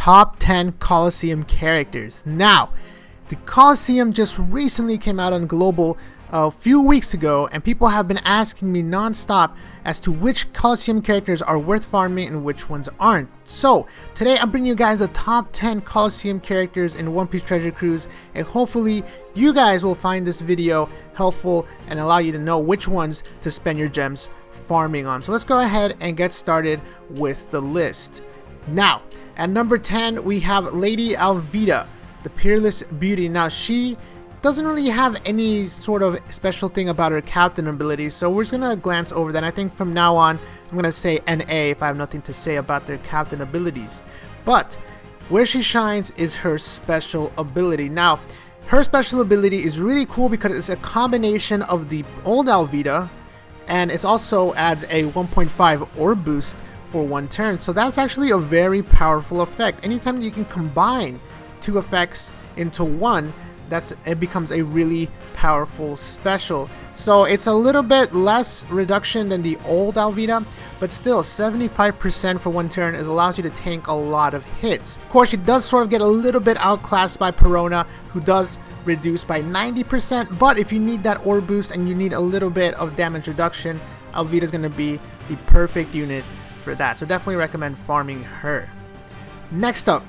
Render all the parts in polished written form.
top 10 Coliseum characters. Now, the Coliseum just recently came out on Global a few weeks ago, and people have been asking me non-stop as to which Coliseum characters are worth farming and which ones aren't. So today I'm bringing you guys the top 10 Coliseum characters in One Piece Treasure Cruise, and hopefully you guys will find this video helpful and allow you to know which ones to spend your gems farming on. So let's go ahead and get started with the list. Now, at number 10 we have Lady Alvida, the Peerless Beauty. Now, she doesn't really have any sort of special thing about her captain ability, so we're just gonna glance over that. I think from now on I'm gonna say NA if I have nothing to say about their captain abilities. But where she shines is her special ability. Now, her special ability is really cool because it's a combination of the old Alvida, and it also adds a 1.5 orb boost for one turn. So that's actually a very powerful effect. Anytime you can combine two effects into one, it becomes a really powerful special. So it's a little bit less reduction than the old Alvida, but still 75% for one turn allows you to tank a lot of hits. Of course, she does sort of get a little bit outclassed by Perona, who does reduce by 90%, but if you need that orb boost and you need a little bit of damage reduction, Alvida is going to be the perfect unit for that. So definitely recommend farming her. Next up,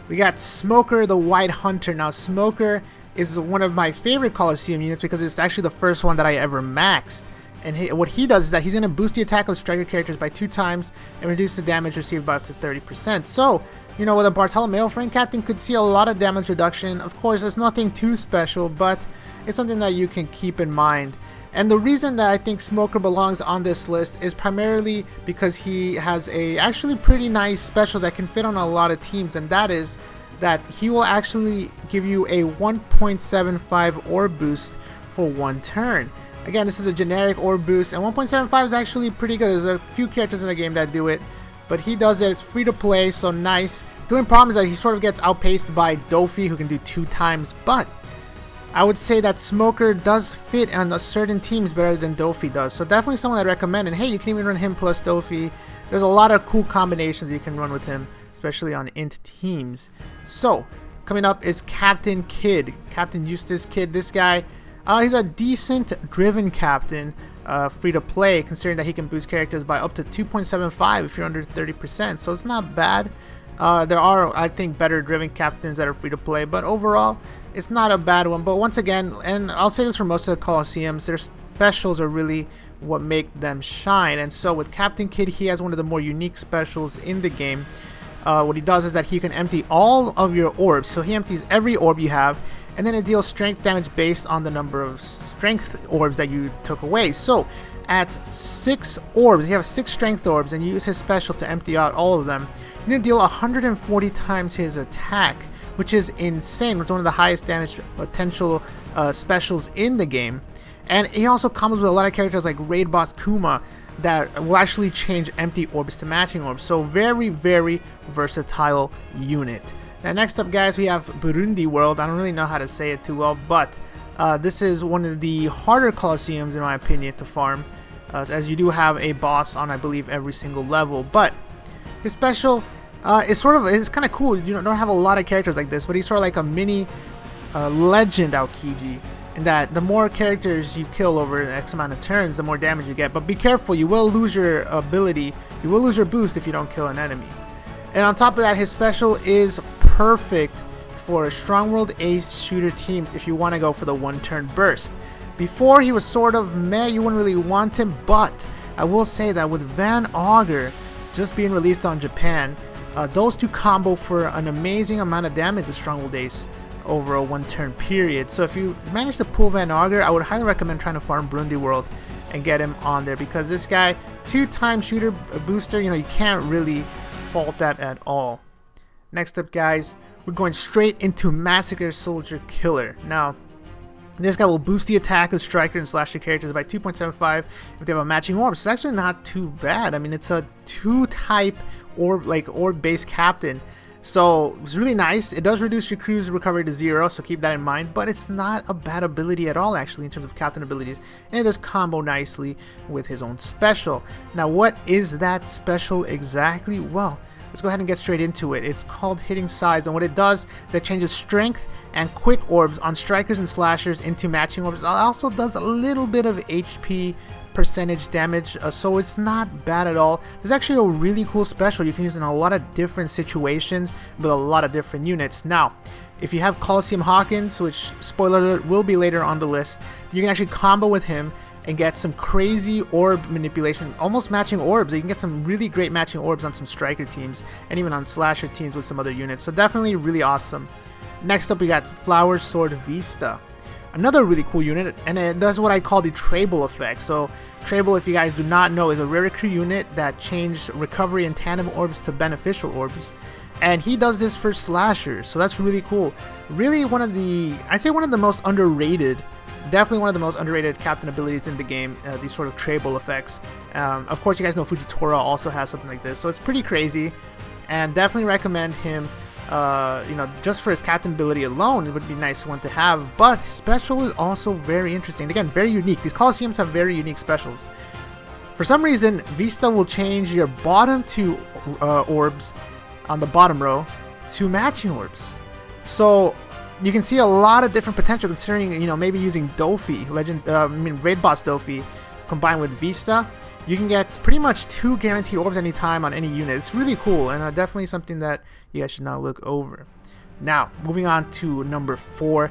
we got Smoker the White Hunter. Now, Smoker is one of my favorite Coliseum units because it's actually the first one that I ever maxed. And what he does is that he's going to boost the attack of striker characters by 2 times and reduce the damage received by up to 30%. So, you know, with a Bartolomeo Frank captain could see a lot of damage reduction. Of course, it's nothing too special, but it's something that you can keep in mind. And the reason that I think Smoker belongs on this list is primarily because he has a actually pretty nice special that can fit on a lot of teams, and that is that he will actually give you a 1.75 orb boost for one turn. Again, this is a generic orb boost, and 1.75 is actually pretty good. There's a few characters in the game that do it, but he does it. It's free to play, so nice. The only problem is that he sort of gets outpaced by Dofi, who can do 2 times, but I would say that Smoker does fit on certain teams better than Dofi does. So definitely someone I recommend, and hey, you can even run him plus Dofi. There's a lot of cool combinations you can run with him, especially on int teams. So coming up is Captain Kidd, Captain Eustace Kidd. This guy, he's a decent driven captain, free to play, considering that he can boost characters by up to 2.75 if you're under 30%. So it's not bad. There are, I think, better driven captains that are free to play, but overall it's not a bad one. But once again, and I'll say this for most of the Coliseums, their specials are really what make them shine. And so with Captain Kidd, he has one of the more unique specials in the game. What he does is that he can empty all of your orbs. So he empties every orb you have, and then it deals strength damage based on the number of strength orbs that you took away. So at 6 orbs, you have 6 strength orbs, and you use his special to empty out all of them, you're going to deal 140 times his attack, which is insane. It's one of the highest damage potential specials in the game. And he also comes with a lot of characters like Raid Boss Kuma that will actually change empty orbs to matching orbs. So very, very versatile unit. Now next up, guys, we have Byrnndi World. I don't really know how to say it too well, but this is one of the harder Coliseums in my opinion to farm, as you do have a boss on, I believe, every single level. But his special is kind of cool. You don't have a lot of characters like this, but he's sort of like a mini legend Aokiji, in that the more characters you kill over X amount of turns, the more damage you get. But be careful, you will lose your ability, you will lose your boost if you don't kill an enemy. And on top of that, his special is perfect for Strong World Ace shooter teams if you want to go for the 1-turn burst. Before, he was sort of meh, you wouldn't really want him, but I will say that with Van Augur just being released on Japan, those two combo for an amazing amount of damage with Strong World Ace over a 1-turn period. So if you manage to pull Van Augur, I would highly recommend trying to farm Byrnndi World and get him on there, because this guy, 2-time shooter booster, you can't really fault that at all. Next up, guys, we're going straight into Massacre Soldier Killer. Now, this guy will boost the attack of striker and slasher characters by 2.75 if they have a matching orb. So it's actually not too bad. I mean, it's a 2-type orb-based captain. So it's really nice. It does reduce your crew's recovery to 0, so keep that in mind. But it's not a bad ability at all, actually, in terms of captain abilities. And it does combo nicely with his own special. Now, what is that special exactly? Well, let's go ahead and get straight into it. It's called Hitting Sides, and what it does is it changes strength and quick orbs on strikers and slashers into matching orbs. It also does a little bit of HP percentage damage, so it's not bad at all. There's actually a really cool special you can use in a lot of different situations with a lot of different units. Now, if you have Coliseum Hawkins, which, spoiler alert, will be later on the list, you can actually combo with him and get some crazy orb manipulation, almost matching orbs. You can get some really great matching orbs on some striker teams and even on slasher teams with some other units. So definitely really awesome. Next up, we got Flower Sword Vista. Another really cool unit, and it does what I call the Trable effect. So Trable, if you guys do not know, is a rare recruit unit that changed recovery and tandem orbs to beneficial orbs. And he does this for slashers, so that's really cool. Really I'd say one of the most underrated, definitely one of the most underrated captain abilities in the game, these sort of Trable effects. Of course, you guys know Fujitora also has something like this, so it's pretty crazy, and definitely recommend him. You know, just for his captain ability alone, it would be a nice one to have, but his special is also very interesting. Again, very unique. These Coliseums have very unique specials. For some reason, Vista will change your bottom two orbs on the bottom row to matching orbs. So you can see a lot of different potential, considering, you know, maybe using Dofi, Raid Boss Dofi, combined with Vista. You can get pretty much 2 guaranteed orbs anytime on any unit. It's really cool, and definitely something that you guys should not look over. Now, moving on to number 4,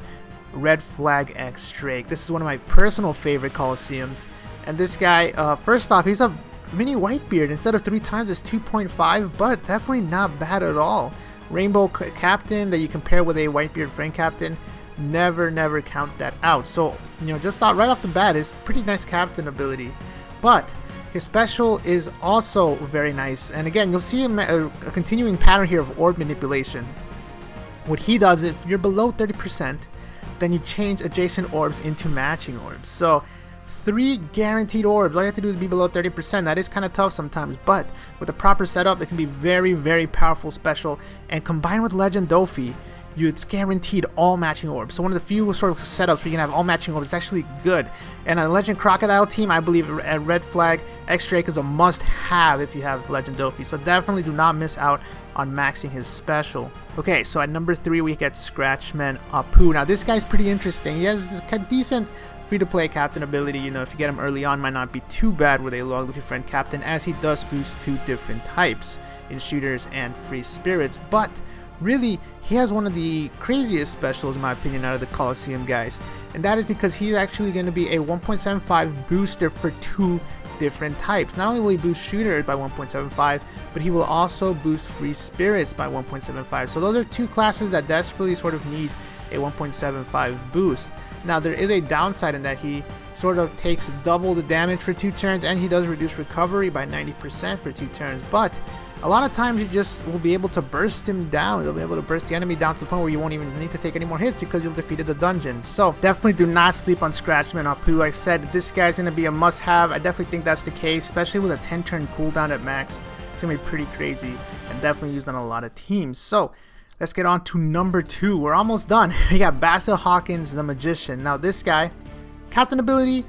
Red Flag X Drake. This is one of my personal favorite Coliseums. And this guy, first off, he's a mini Whitebeard. Instead of 3 times, it's 2.5, but definitely not bad at all. Rainbow Captain that you compare with a Whitebeard Friend Captain. Never count that out. So, you know, just thought right off the bat, is pretty nice captain ability. But his special is also very nice, and again, you'll see a continuing pattern here of orb manipulation. What he does, if you're below 30%, then you change adjacent orbs into matching orbs. So 3 guaranteed orbs. All you have to do is be below 30%. That is kind of tough sometimes, but with the proper setup, it can be very powerful special. And combined with Legend Dofi, it's guaranteed all matching orbs. So one of the few sort of setups where you can have all matching orbs is actually good. And a Legend Crocodile team, I believe a Red Flag X Drake is a must-have if you have Legend Dofi. So definitely do not miss out on maxing his special. Okay, so at number 3 we get Scratchmen Apoo. Now this guy's pretty interesting. He has this decent free-to-play captain ability. You know, if you get him early on, might not be too bad with a long with your friend captain, as he does boost 2 different types in shooters and free spirits. But really, he has one of the craziest specials, in my opinion, out of the Coliseum guys, and that is because he's actually going to be a 1.75 booster for 2 different types. Not only will he boost shooter by 1.75, but he will also boost free spirits by 1.75. So those are 2 classes that desperately sort of need a 1.75 boost. Now there is a downside in that he sort of takes double the damage for 2 turns, and he does reduce recovery by 90% for 2 turns, but a lot of times you just will be able to burst him down. You'll be able to burst the enemy down to the point where you won't even need to take any more hits because you've defeated the dungeon. So definitely do not sleep on Scratchmen Apoo. Like I said, this guy's going to be a must-have. I definitely think that's the case, especially with a 10-turn cooldown at max. It's going to be pretty crazy and definitely used on a lot of teams. So let's get on to number 2. We're almost done. We got Basil Hawkins, the Magician. Now this guy, captain ability,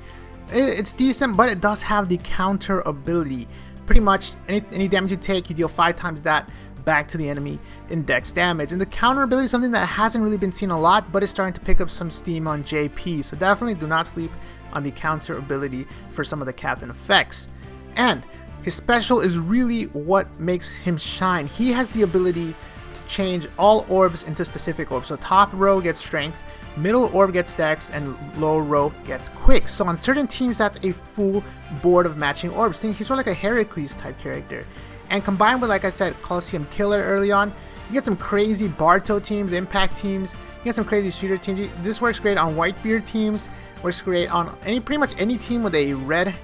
it's decent, but it does have the counter ability. Pretty much any damage you take, you deal 5 times that back to the enemy in dex damage. And the counter ability is something that hasn't really been seen a lot, but is starting to pick up some steam on JP. So definitely do not sleep on the counter ability for some of the captain effects. And his special is really what makes him shine. He has the ability to change all orbs into specific orbs. So top row gets strength, middle orb gets dex, and lower row gets quick. So on certain teams, that's a full board of matching orbs. He's sort of like a Heracles type character. And combined with, like I said, Coliseum Killer early on, you get some crazy Barto teams, Impact teams, you get some crazy shooter teams. This works great on Whitebeard teams, works great on pretty much any team with a red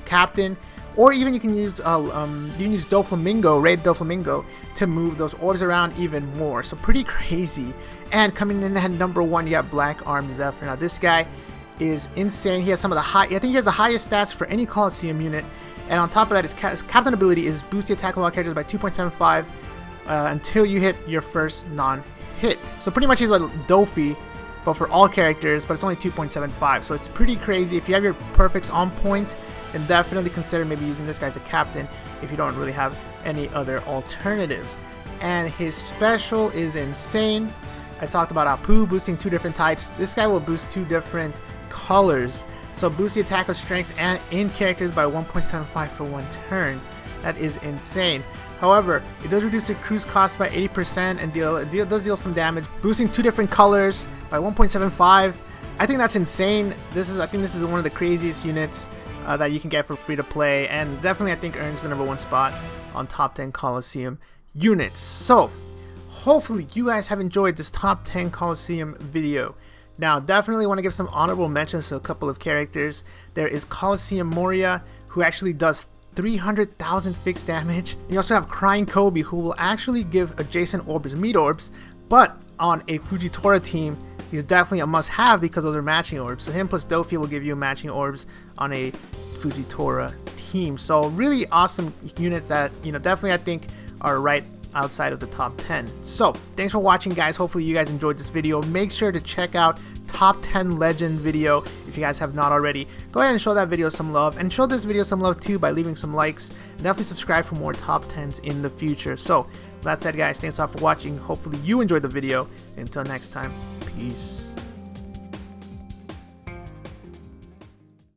captain. Or even you can use Doflamingo, Raid Doflamingo, to move those orbs around even more. So pretty crazy. And coming in at number 1, you got Black Arm Zephyr. Now this guy is insane. He has some of the I think he has the highest stats for any Coliseum unit. And on top of that, his captain ability is boost the attack of all characters by 2.75 until you hit your first non-hit. So pretty much he's like Dofi, but for all characters, but it's only 2.75. So it's pretty crazy. If you have your perfects on point, then definitely consider maybe using this guy as a captain if you don't really have any other alternatives. And his special is insane. I talked about Apoo boosting 2 different types. This guy will boost 2 different colors. So boost the attack of strength and in characters by 1.75 for 1 turn. That is insane. However, it does reduce the cruise cost by 80% and does deal some damage, boosting 2 different colors by 1.75. I think that's insane. I think this is one of the craziest units that you can get for free to play, and definitely I think earns the #1 spot on top 10 Coliseum units. So hopefully you guys have enjoyed this top 10 Coliseum video. Now definitely want to give some honorable mentions to a couple of characters. There is Coliseum Moria, who actually does 300,000 fixed damage. You also have Crying Kobe, who will actually give adjacent orbs meat orbs, but on a Fujitora team he's definitely a must-have because those are matching orbs. So him plus Dofi will give you matching orbs on a Fujitora team. So really awesome units that, you know, definitely I think are right outside of the top 10. So thanks for watching, guys. Hopefully you guys enjoyed this video. Make sure to check out top 10 legend video if you guys have not already. Go ahead and show that video some love, and show this video some love too by leaving some likes, and definitely subscribe for more top 10s in the future. So with that said, guys, thanks a lot for watching. Hopefully you enjoyed the video. Until next time, peace.